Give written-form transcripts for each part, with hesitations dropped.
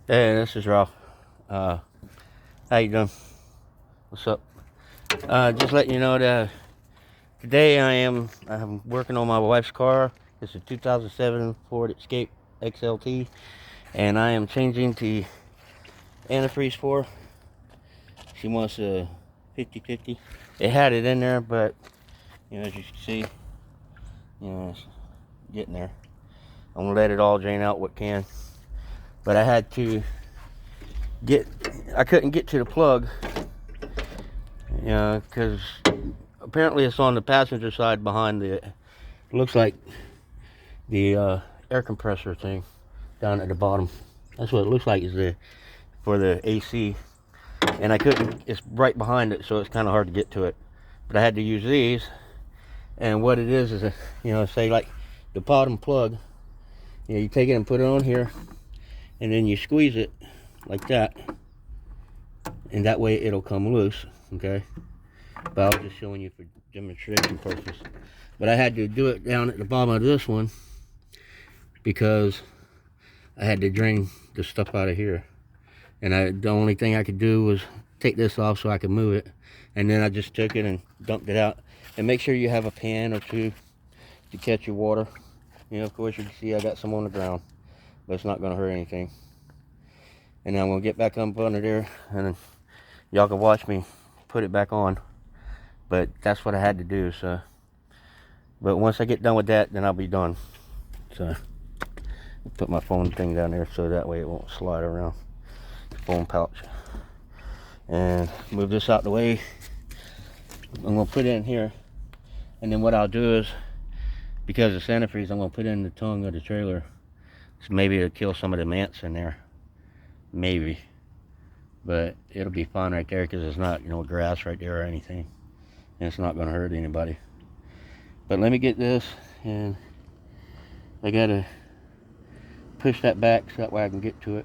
Hey, this is Ralph. How you doing? What's up? Just letting you know that today I'm working on my wife's car. It's a 2007 Ford Escape XLT, and I am changing to antifreeze for her. She wants a 50/50. It had it in there, but as you can see, it's getting there. I'm gonna let it all drain out what can, but I had to I couldn't get to the plug, because apparently it's on the passenger side behind it looks like the air compressor thing down at the bottom. That's what it looks like, is for the AC. And I couldn't, it's right behind it, so it's kind of hard to get to it. But I had to use these, and what it is say like the bottom plug, you take it and put it on here, and then you squeeze it like that, and that way it'll come loose, okay? But I was just showing you for demonstration purposes. But I had to do it down at the bottom of this one because I had to drain the stuff out of here. And the only thing I could do was take this off so I could move it. And then I just took it and dumped it out. And make sure you have a pan or two to catch your water. Of course you can see I got some on the ground, but it's not gonna hurt anything. And then I'm gonna get back up under there, and y'all can watch me put it back on. But that's what I had to do, so. But once I get done with that, then I'll be done. So, I'll put my phone thing down there so that way it won't slide around the phone pouch. And move this out the way. I'm gonna put it in here. And then what I'll do is, because it's antifreeze, I'm gonna put it in the tongue of the trailer. So maybe it'll kill some of the ants in there. Maybe. But it'll be fine right there because it's not, grass right there or anything. And it's not gonna hurt anybody. But let me get this, and I gotta push that back so that way I can get to it.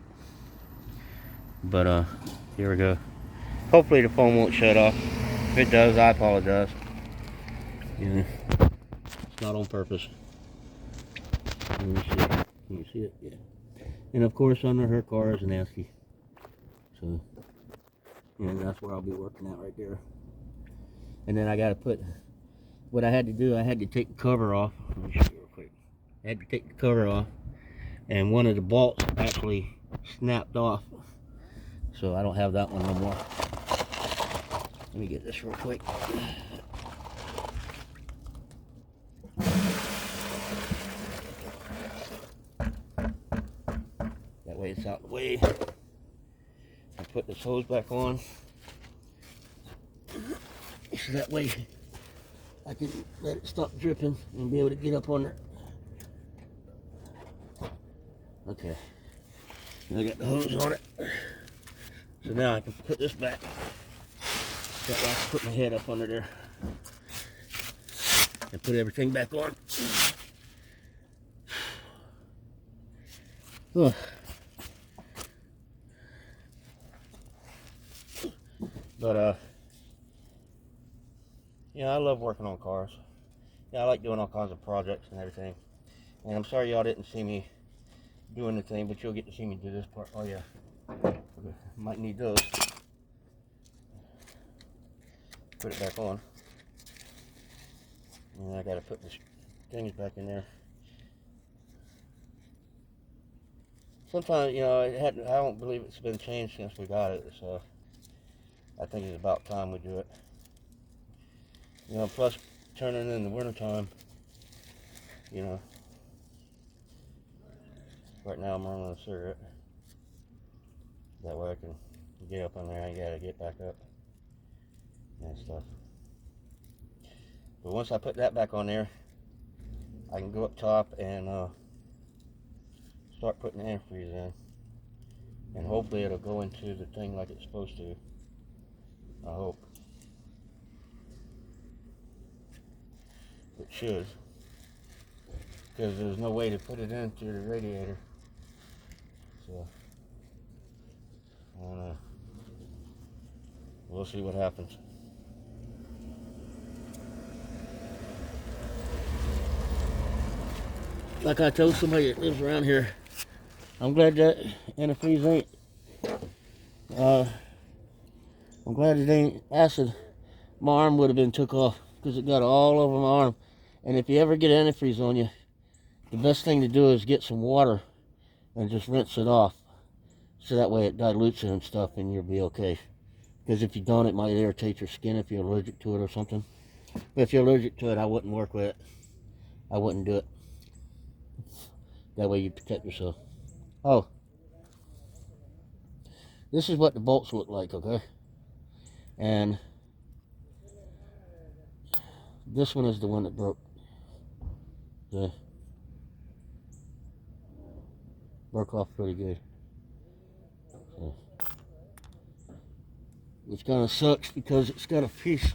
But here we go. Hopefully the phone won't shut off. If it does, I apologize. It's not on purpose. Let me see. Can you see it? Yeah. And of course under her car is nasty. So, that's where I'll be working at right there. And then I gotta put, what I had to do, I had to take the cover off. Let me show you real quick. I had to take the cover off, and one of the bolts actually snapped off. So I don't have that one no more. Let me get this real quick. That way it's out of the way. I put this hose back on. So that way I can let it stop dripping and be able to get up on there. Okay. And I got the hose on it. So now I can put this back. That way I can put my head up under there and put everything back on. Oh. But I love working on cars. I like doing all kinds of projects and everything. And I'm sorry y'all didn't see me doing the thing, but you'll get to see me do this part. Oh yeah, might need those. Put it back on. And I gotta put the things back in there. Sometimes, I don't believe it's been changed since we got it, so I think it's about time we do it. Plus turning in the wintertime, right now I'm running a cigarette. That way I can get up on there, I gotta get back up and stuff. But once I put that back on there, I can go up top and start putting the antifreeze in. And hopefully it'll go into the thing like it's supposed to. I hope. It should. Because there's no way to put it into the radiator. So, I don't know. We'll see what happens. Like I told somebody that lives around here, I'm glad that antifreeze ain't, I'm glad it ain't acid. My arm would have been took off because it got all over my arm. And if you ever get antifreeze on you, the best thing to do is get some water and just rinse it off. So that way it dilutes it and stuff and you'll be okay. Because if you don't, it might irritate your skin if you're allergic to it or something. But if you're allergic to it, I wouldn't work with it. I wouldn't do it. That way you protect yourself. Oh. This is what the bolts look like, okay? And this one is the one that broke. Broke off pretty good. So, which kind of sucks because it's got a piece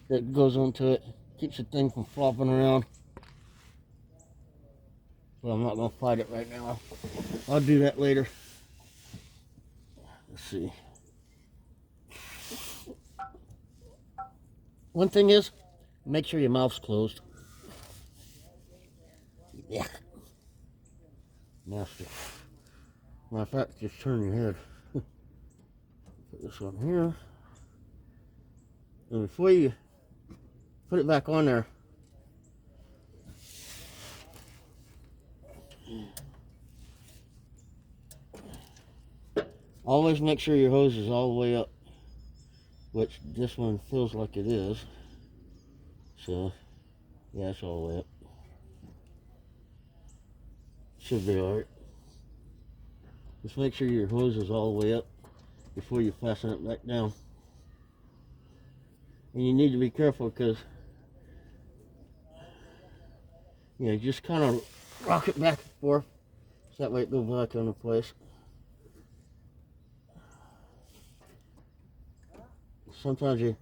that goes onto it. Keeps the thing from flopping around. But I'm not going to fight it right now. I'll do that later. Let's see. One thing is, make sure your mouth's closed. Yeah. Nasty. Matter of fact, just turn your head. Put this on here. And before you put it back on there, always make sure your hose is all the way up, which this one feels like it is. So, yeah, it's all the way up. Should be alright. Just make sure your hose is all the way up before you fasten it back down. And you need to be careful because, yeah, just kind of rock it back and forth so that way it goes back into place. Sometimes you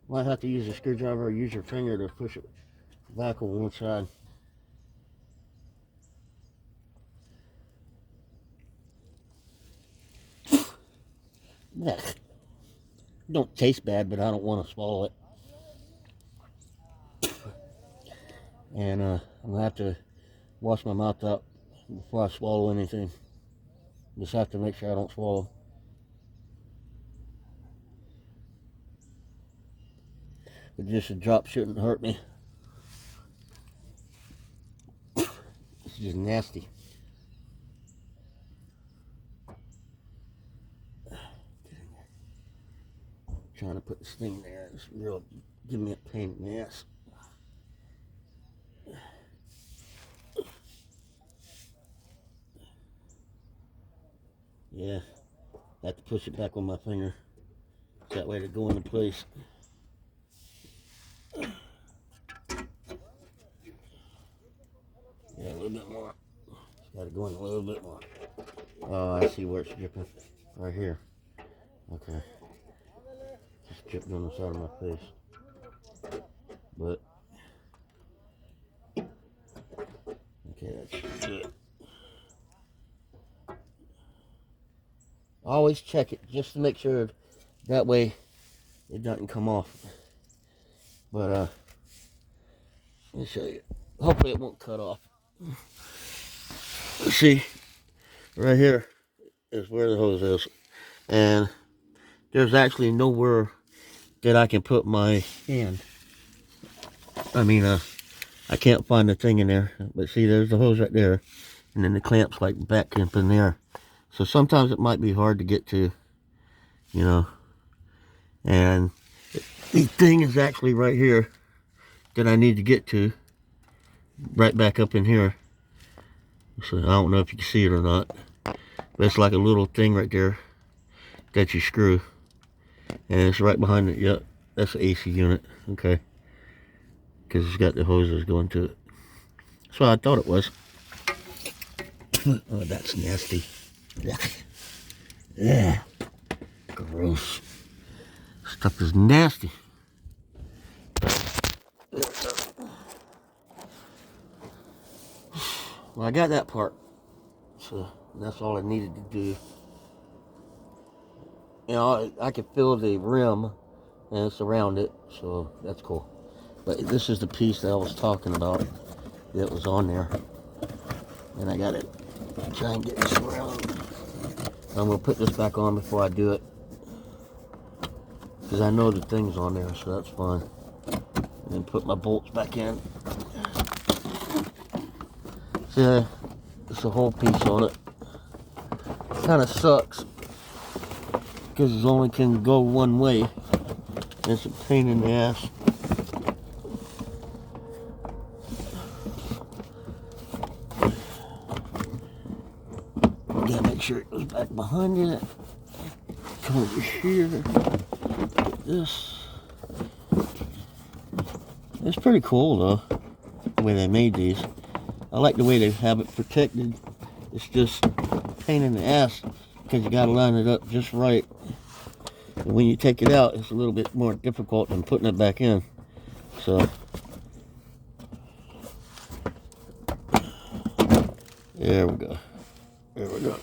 might have to use a screwdriver or use your finger to push it back on one side. Don't taste bad, but I don't want to swallow it. And I'm going to have to wash my mouth out before I swallow anything. Just have to make sure I don't swallow. But just a drop shouldn't hurt me. It's just nasty. Trying to put this thing there, it's real giving me a pain in the ass. Yeah, I have to push it back on my finger. That way to go into place. Yeah, a little bit more. Just gotta go in a little bit more. Oh, I see where it's dripping. Right here. Okay. Just dripped on the side of my face. But okay, that's good. Always check it just to make sure that way it doesn't come off. But let me show you. Hopefully it won't cut off. See, right here is where the hose is, and there's actually nowhere that I can put my hand. I mean, I can't find the thing in there. But see, there's the hose right there, and then the clamp's like back up in there. So sometimes it might be hard to get to, you know. And the thing is actually right here that I need to get to, right back up in here. So I don't know if you can see it or not, but it's like a little thing right there that you screw, and it's right behind it. Yep, that's the AC unit. Okay, because it's got the hoses going to it. That's what I thought it was. Oh, that's nasty. Yeah, gross. Stuff is nasty. Well, I got that part, so that's all I needed to do. You know, I can feel the rim and it's around it, so that's cool. But this is the piece that I was talking about that was on there, and I got it Try and get this around. I'm gonna put this back on before I do it, because I know the thing's on there, so that's fine. And then put my bolts back in. See, it's a whole piece on it. Kind of sucks, because it only can go one way. It's a pain in the ass. Gotta make sure it goes back behind it. Come over here. Get this. It's pretty cool though, the way they made these. I like the way they have it protected. It's just a pain in the ass because you gotta line it up just right. And when you take it out, it's a little bit more difficult than putting it back in. So, there we go. There we go.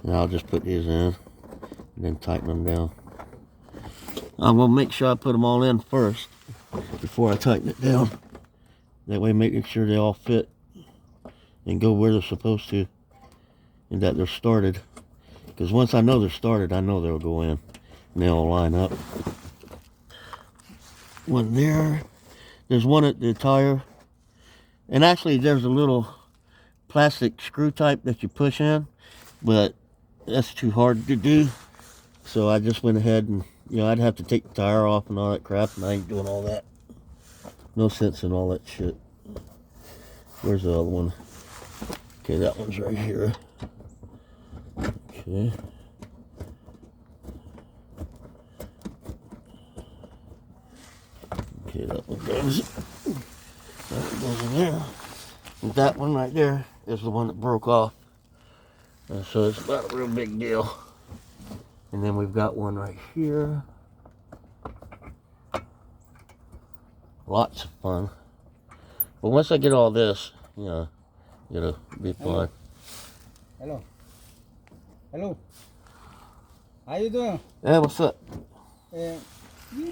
Now I'll just put these in and then tighten them down. I'm gonna make sure I put them all in first before I tighten it down. That way, making sure they all fit and go where they're supposed to, and that they're started. Because once I know they're started, I know they'll go in and they'll line up. One there. There's one at the tire. And actually, there's a little plastic screw type that you push in, but that's too hard to do. So I just went ahead and, you know, I'd have to take the tire off and all that crap, and I ain't doing all that. No sense in all that shit. Where's the other one? Okay, that one's right here. Okay. Okay, that one goes. That one goes in there. And that one right there is the one that broke off. So it's not a real big deal. And then we've got one right here. Lots of fun. But once I get all this, you know, it'll be fun. Hello. Hello. How you doing? Hey, what's up? You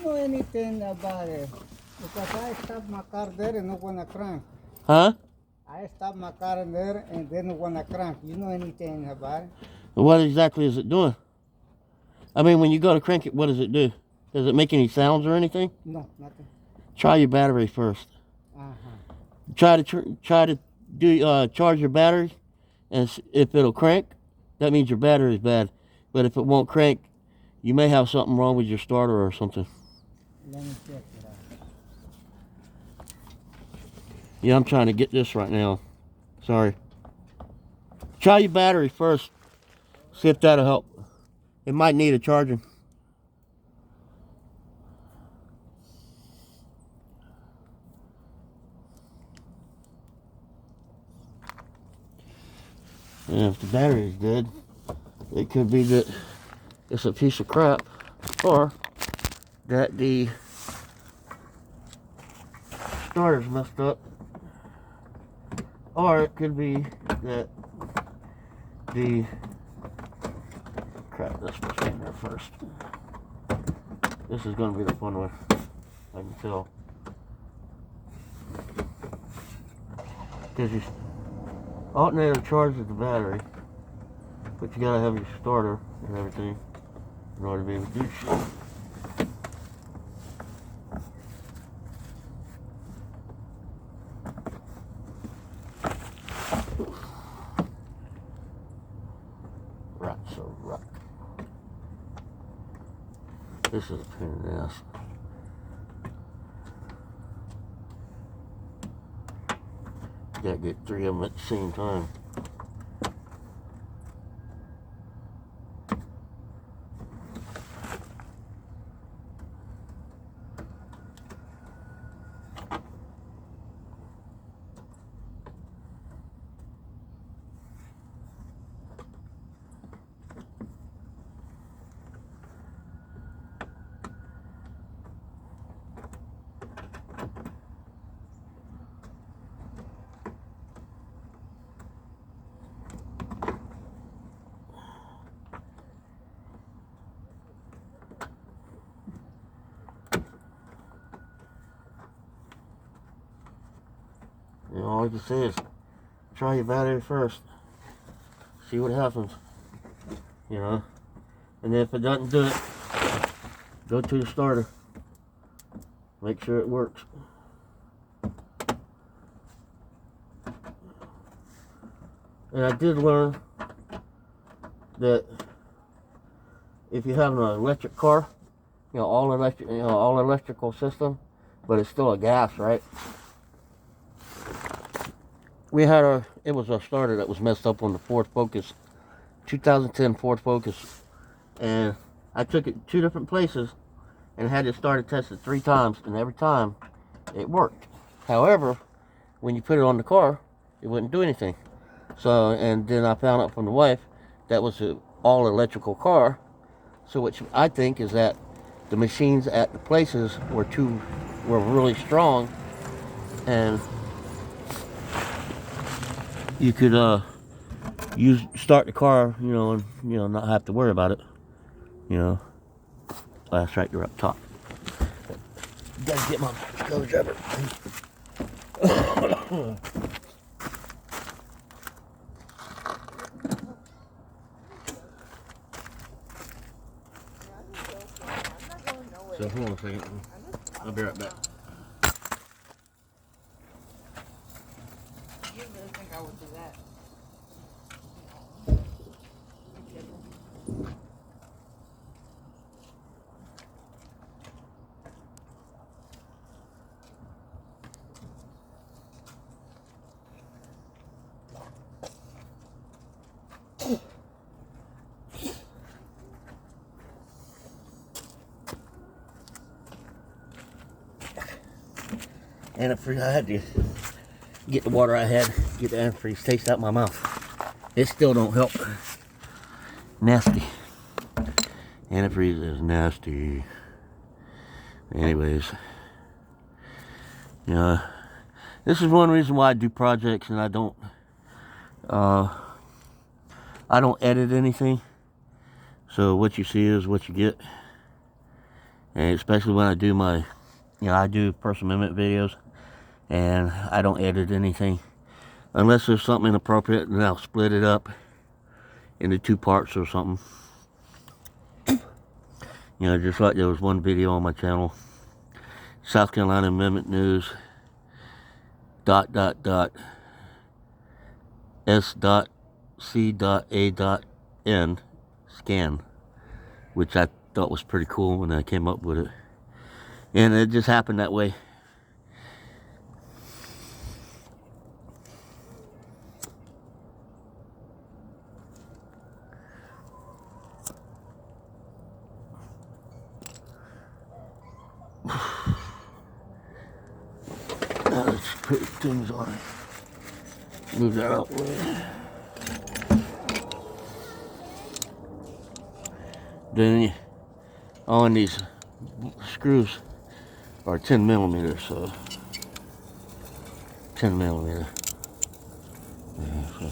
know anything about it? Because I stopped my car there and not gonna crank. Huh? I stopped my car in there and then not gonna crank. You know anything about it? What exactly is it doing? I mean, when you go to crank it, what does it do? Does it make any sounds or anything? No, nothing. Try your battery first. Try to do charge your battery, and if it'll crank, that means your battery is bad. But if it won't crank, you may have something wrong with your starter or something. Let me check it out. Yeah, I'm trying to get this right now. Sorry. Try your battery first. See if that'll help. It might need a charging. And if the battery is dead, it could be that it's a piece of crap, or that the starter's messed up, or it could be that the crap, that's supposed to be in there first. This is going to be the fun one, I can tell. Because your alternator charges the battery, but you gotta have your starter and everything in order to be able to do shit. Right, so right. This is a pain in the ass. You gotta get 3 of them at the same time. like it says, try your battery first. See what happens. You know? And then if it doesn't do it, go to the starter. Make sure it works. And I did learn that if you have an electric car, all electrical system, but it's still a gas, right? We had it was a starter that was messed up on the Ford Focus, 2010 Ford Focus, and I took it 2 different places and had it started tested 3 times, and every time it worked. However, when you put it on the car, it wouldn't do anything. So, and then I found out from the wife that was an all electrical car. So what I think is that the machines at the places were really strong, and you could start the car, and not have to worry about it. That's right, you're up top. Gotta get my screwdriver. So hold on a second. I'll be right back. You really think I would do that? Antifreeze, I had to get the water I had, get the antifreeze taste out my mouth. It still don't help. Nasty. Antifreeze is nasty. Anyways, this is one reason why I do projects and I don't edit anything. So what you see is what you get. And especially when I do I do First Amendment videos, and I don't edit anything. Unless there's something inappropriate, and I'll split it up into 2 parts or something. Just like there was one video on my channel, South Carolina Amendment News, ... S.C.A.N. scan, which I thought was pretty cool when I came up with it. And it just happened that way. Now let's put things on. Move that out of the way. Then on these screws are 10 millimeters, so 10 millimeter. Yeah, so.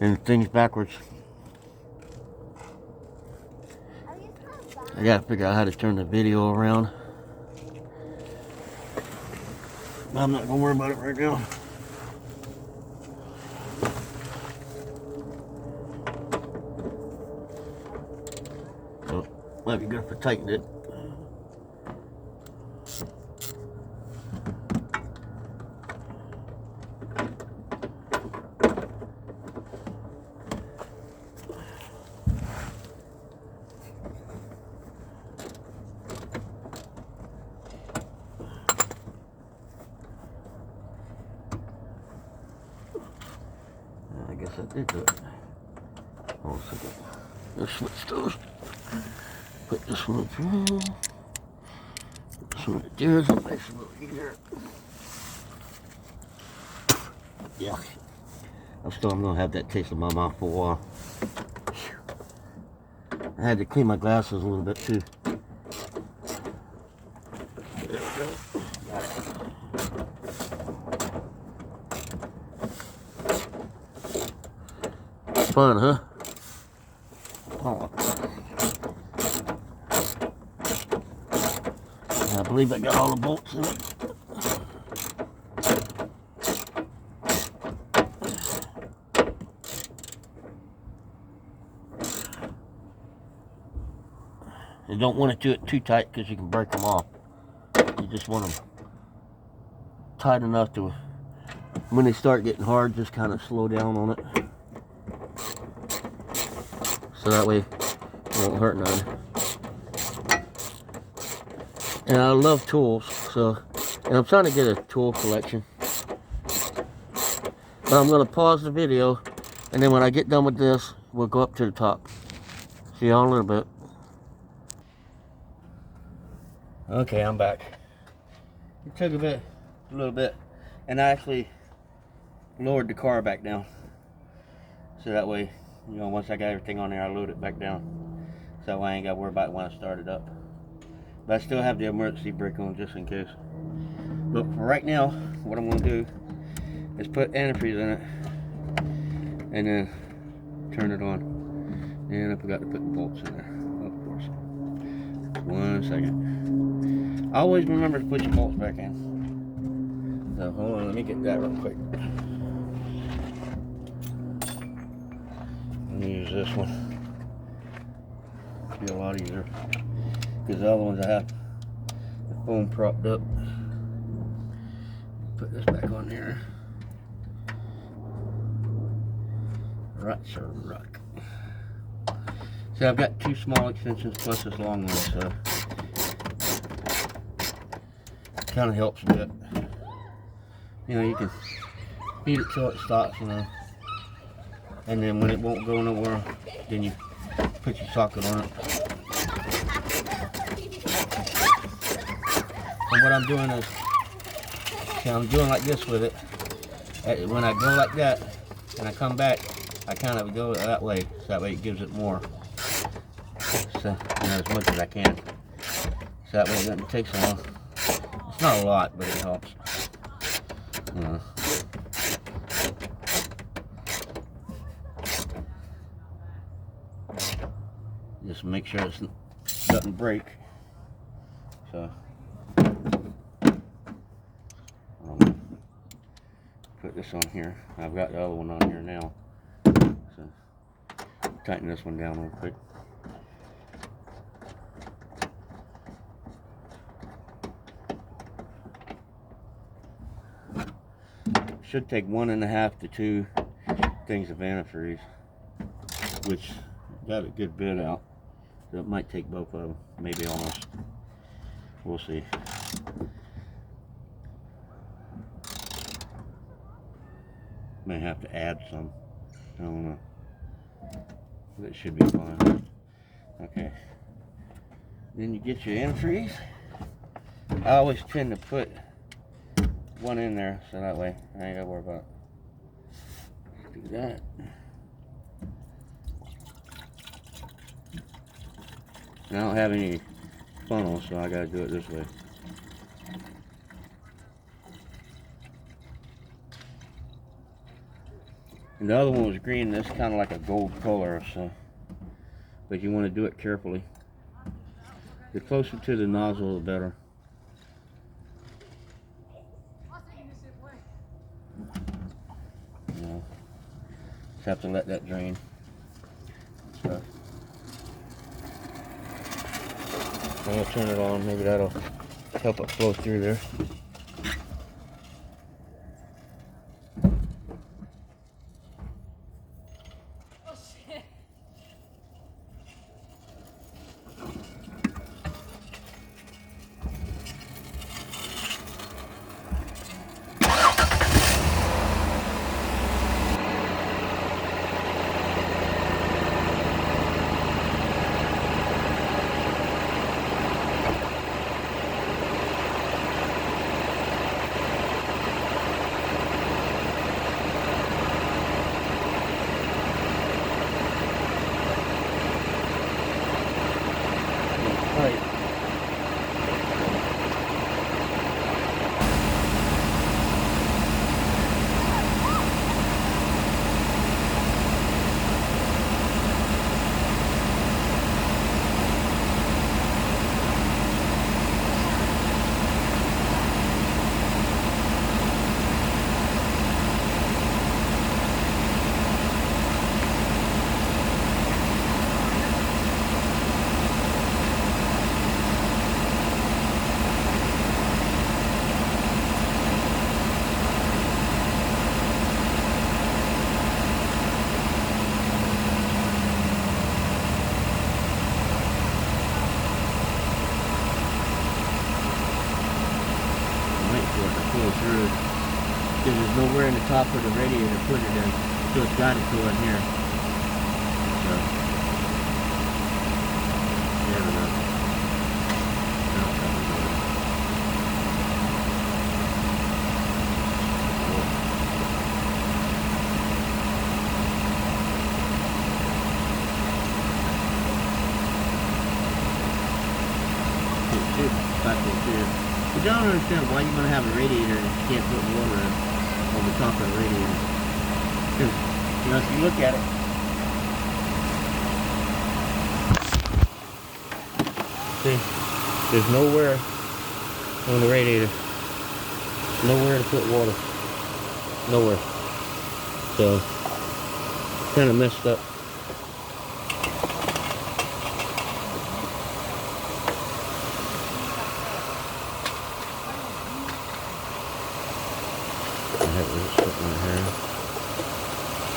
And things backwards. I gotta figure out how to turn the video around. I'm not gonna worry about it right now. So, might be good for tightening it. I guess I did do it. Hold on a second. Let's switch those. Put this one up here. This one right there. So it makes it a little easier. Yeah. I'm gonna have that taste in my mouth for a while. I had to clean my glasses a little bit too. There we go. Got it. Fun, huh? Oh. I believe I got all the bolts in it. You don't want to do it too tight because you can break them off. You just want them tight enough to, when they start getting hard, just kind of slow down on it. So that way it won't hurt none. And I love tools, and I'm trying to get a tool collection. But I'm going to pause the video, and then when I get done with this, we'll go up to the top. See y'all in a little bit. Okay, I'm back. It took a little bit, and I actually lowered the car back down. So that way, you know, once I got everything on there, I load it back down. So that way I ain't got to worry about it when I start it up. But I still have the emergency brake on just in case. But for right now, what I'm going to do is put antifreeze in it and then turn it on. And I forgot to put the bolts in there, of course. 1 second. Always remember to put your bolts back in. So hold on, let me get that real quick. Let me use this one. It'll be a lot easier. Because the other ones I have the foam propped up. Put this back on here. Right, sir, rock. See, I've got 2 small extensions plus this long one, so it kind of helps a bit. You know, you can beat it till it stops, you know. And then when it won't go nowhere, then you put your socket on it. And what I'm doing is, see, I'm doing like this with it. When I go like that, and I come back, I kind of go that way, so that way it gives it more. So, you know, as much as I can. So that way it doesn't take so long. It's not a lot, but it helps. You know. Just make sure it doesn't break. So. Put this on here. I've got the other one on here now. So tighten this one down real quick. Should take 1.5 to 2 things of antifreeze, which got a good bit out. So it might take both of them, maybe almost. We'll see. May have to add some. I don't know. But it should be fine. Okay. Then you get your antifreeze. I always tend to put one in there so that way I ain't gotta worry about it. Do that. And I don't have any funnel, so I gotta do it this way. And the other one was green. This is kind of like a gold color, so, but you want to do it carefully. The closer to the nozzle, the better. You know, just have to let that drain. So, I'm gonna turn it on. Maybe that'll help it flow through there. good. Because there's nowhere in the top of the radiator to put it in. So it's got to go in here. So, there we go. Now it's got to go in. I don't understand why you want to have a radiator and you can't put water in on the top of the radiator. Because, you know, if you look at it, see, there's nowhere on the radiator, nowhere to put water, nowhere. So, kind of messed up.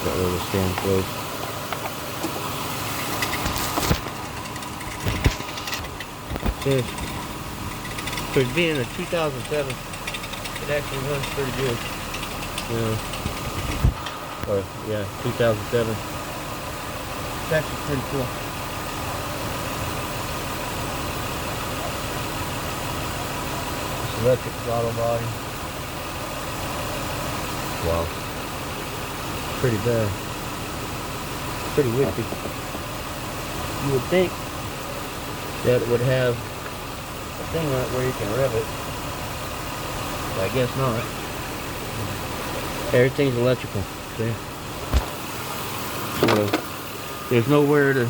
Got where the stand closed. So, for it being a 2007, it actually runs pretty good. You know, or yeah, 2007. It's actually pretty cool. It's electric throttle body. Wow. Pretty bad. Pretty wicked. You would think that it would have a thing on it where you can rev it. But I guess not. Everything's electrical. See? So there's nowhere to,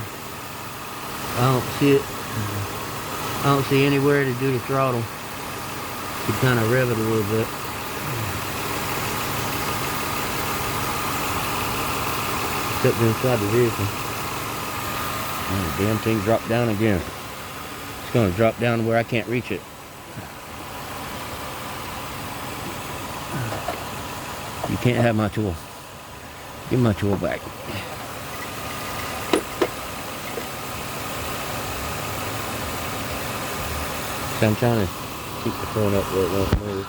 I don't see it. I don't see anywhere to do the throttle. You kind of rev it a little bit. Except inside the vehicle. And the damn thing dropped down again. It's going to drop down where I can't reach it. You can't have my tool. Give my tool back. So I'm trying to keep the phone up where it won't move.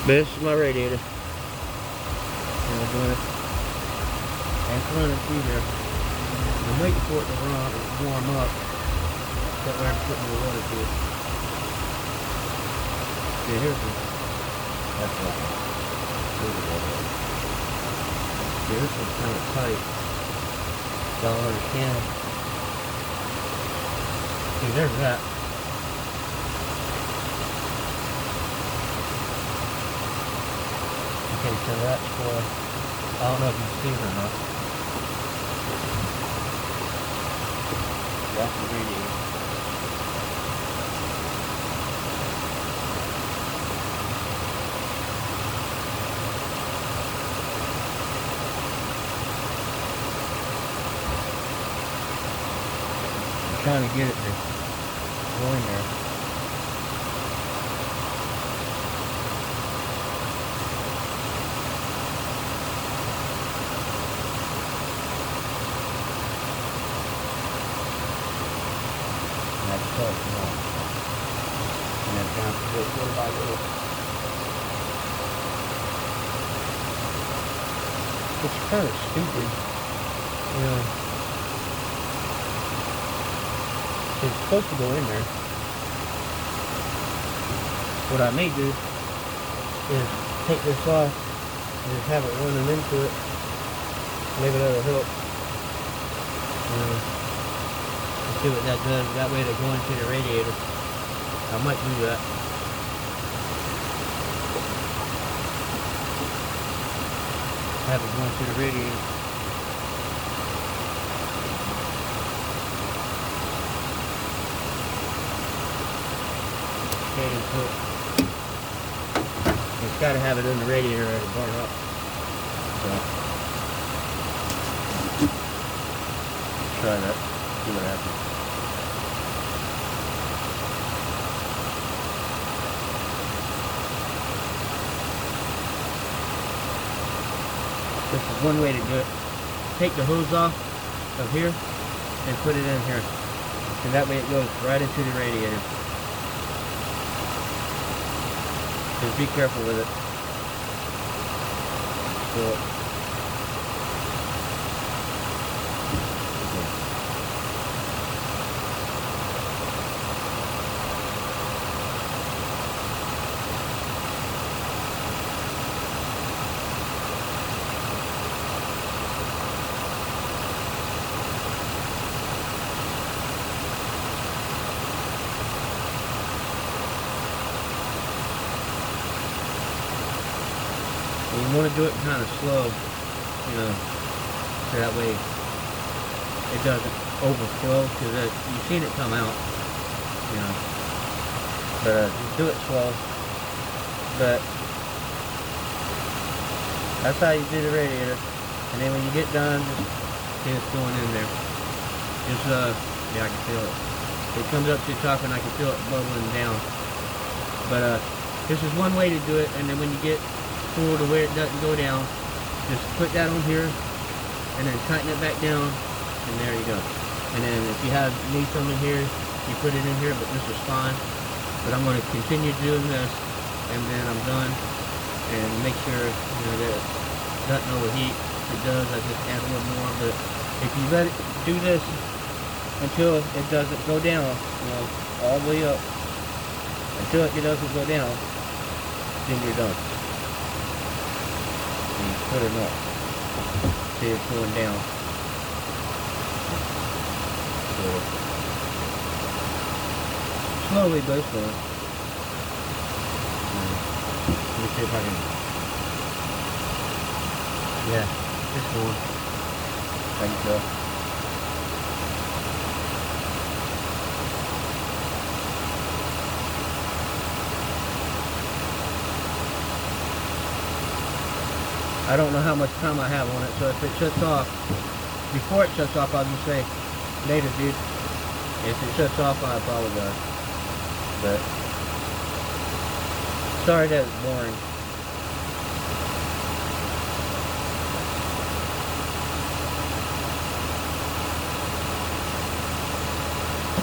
But this is my radiator. And I'm doing it. And it's running through there. I'm waiting for it to warm up. That way I'm putting the water to it. Yeah, here's the. That's right. Here's the water. Yeah, this one's kind of tight. So I'll understand. See, there's that. Okay, so that's for, I don't know if you can see it or not. That's the radiator. I'm trying to get it to go in there. And then down to it little by little. It's kind of stupid, you know. It's supposed to go in there. What I may do is take this off and just have it running into it. Maybe that'll help. See what that does. That way they go into the radiator. I might do that. Have it go into the radiator. Okay, so it's got to have it in the radiator or it'll burn up. So try that. See what happens. This is one way to do it. Take the hose off of here and put it in here. And that way it goes right into the radiator. Just be careful with it. So, you want to do it kind of slow, you know, so that way it doesn't overflow, because you've seen it come out, you know, but just do it slow. But that's how you do the radiator. And then when you get done, just see it's going in there. Just yeah, I can feel it. It comes up to the top and I can feel it bubbling down. But this is one way to do it. And then when you get full to where it doesn't go down, just put that on here and then tighten it back down, and there you go. And then if you need some in here, you put it in here, but this is fine. But I'm going to continue doing this, and then I'm done, and make sure, you know, that it doesn't overheat. If it does, I just add a little more. But if you let it do this until it doesn't go down, you know, all the way up, until it doesn't go down, then you're done. And put it up. See it's going down. So, slowly but slowly. Let me see if I can. Yeah, it's going. I can tell. I don't know how much time I have on it, so if it shuts off, before it shuts off, I'll just say, later, dude. If it shuts off, I apologize. But, sorry that it's boring.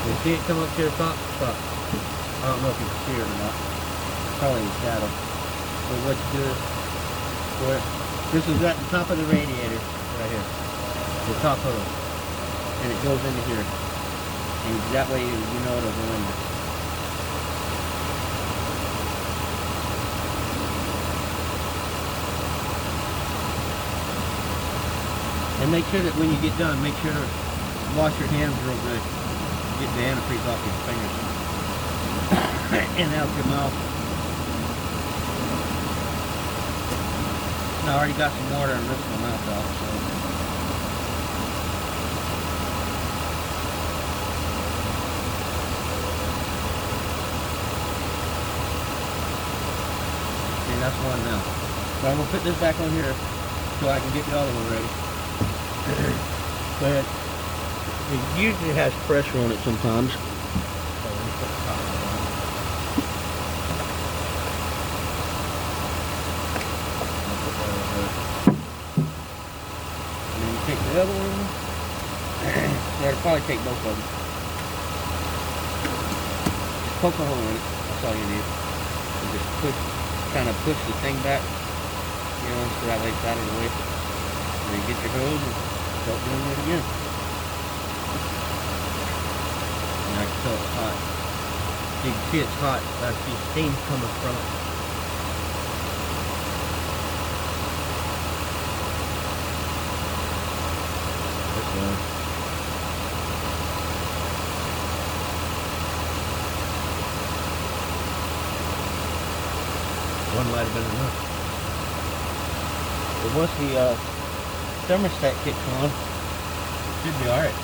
You see it come up to the top? Stop. I don't know if you can see it or not. Probably in the shadow. So what you do is, for it, this is at the top of the radiator, right here. The top of it. And it goes into here. And that way you know it'll go in there. And make sure that when you get done, make sure to wash your hands real good. Get the antifreeze off your fingers. And out your mouth. I already got some water and rinsed my mouth off, so. Okay, that's one now. So I'm gonna put this back on here so I can get the other one ready. But it usually has pressure on it sometimes. Take the other one. That'll probably take both of them. Just poke a hole in it. That's all you need. And just push, kind of push the thing back, you know, so that way it's out of the way. And then get your hose and start doing it again. And I can tell it's hot. You can see it's hot. I see steam coming from it. One might have been enough. But once the thermostat kicks on, it should be alright.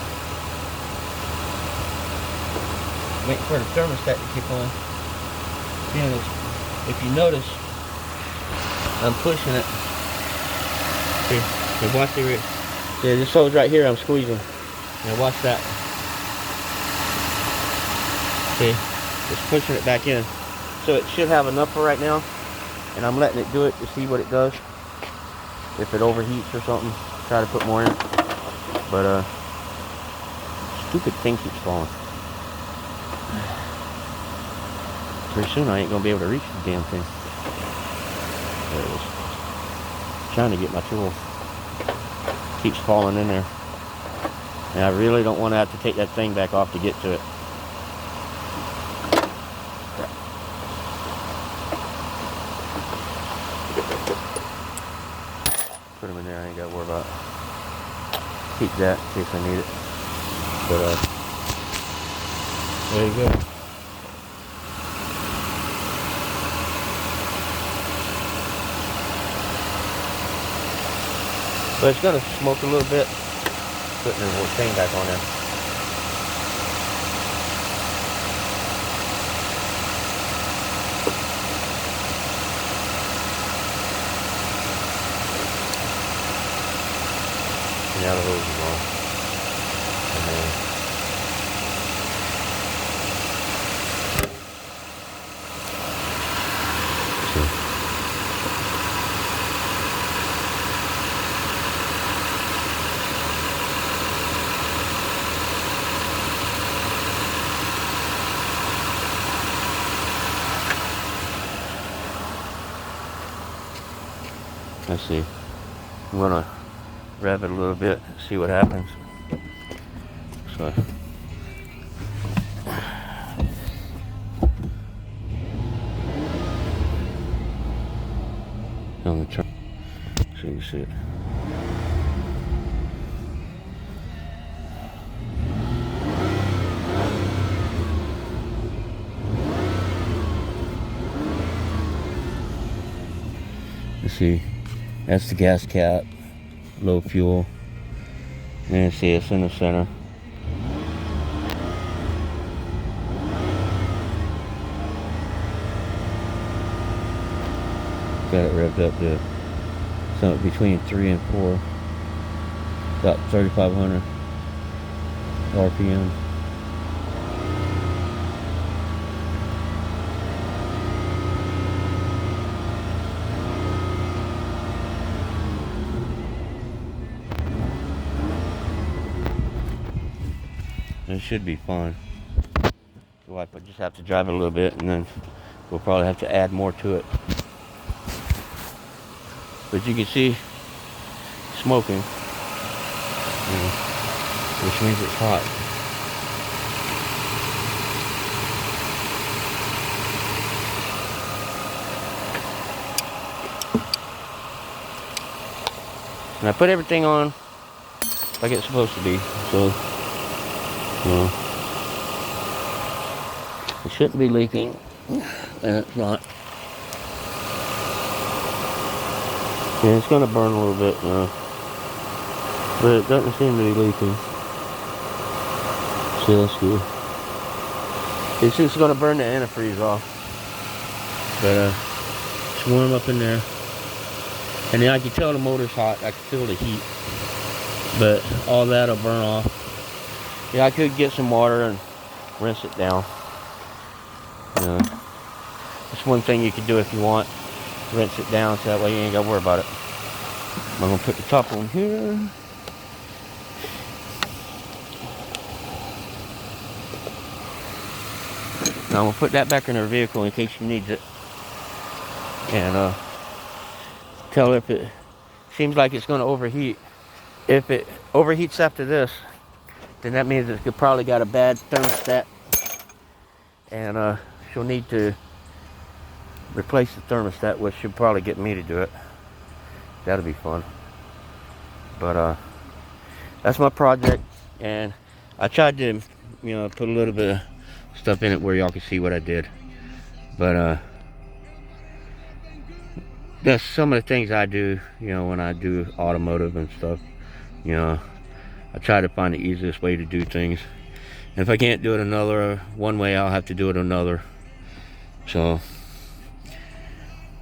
Wait for the thermostat to kick on. And if you notice, I'm pushing it. See, watch the. See, this hose right here, I'm squeezing. Now watch that. See, just pushing it back in. So it should have enough for right now. And I'm letting it do it to see what it does. If it overheats or something, try to put more in. But stupid thing keeps falling. Pretty soon I ain't gonna be able to reach the damn thing. There it is. Trying to get my tool. Keeps falling in there. And I really don't want to have to take that thing back off to get to it. Put them in there, I ain't got to worry about it. Keep that in case I need it. But there you go. But it's gonna smoke a little bit. Putting the whole thing back on there. And now the hose is on. And then let's see. I'm gonna rev it a little bit, see what happens. So I'm gonna turn so you can see it. Let's see. That's the gas cap, low fuel. And see, it's in the center. Got it revved up to something between 3 and 4. About 3,500 RPM. It should be fine. So I just have to drive it a little bit, and then we'll probably have to add more to it. But you can see smoking, which means it's hot. And I put everything on like it's supposed to be, so it shouldn't be leaking, and it's not. Yeah, it's gonna burn a little bit now, but it doesn't seem to be leaking, so that's good. It's just gonna burn the antifreeze off, but it's warm up in there, and then I can tell the motor's hot. I can feel the heat, but all that'll burn off. Yeah, I could get some water and rinse it down. That's one thing you could do if you want. Rinse it down so that way you ain't gotta worry about it. I'm gonna put the top on here. Now I'm gonna put that back in her vehicle in case she needs it. And tell her if it seems like it's gonna overheat. If it overheats after this, then that means it's probably got a bad thermostat, and she'll need to replace the thermostat, which she'll probably get me to do it. That'll be fun. But that's my project, and I tried to, put a little bit of stuff in it where y'all can see what I did. But that's some of the things I do, when I do automotive and stuff. I try to find the easiest way to do things. And if I can't do it one way, I'll have to do it another. So,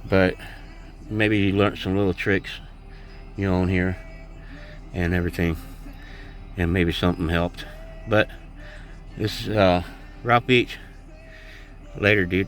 but maybe you learned some little tricks, on here and everything, and maybe something helped. But this is Ralph Beach. Later, dude.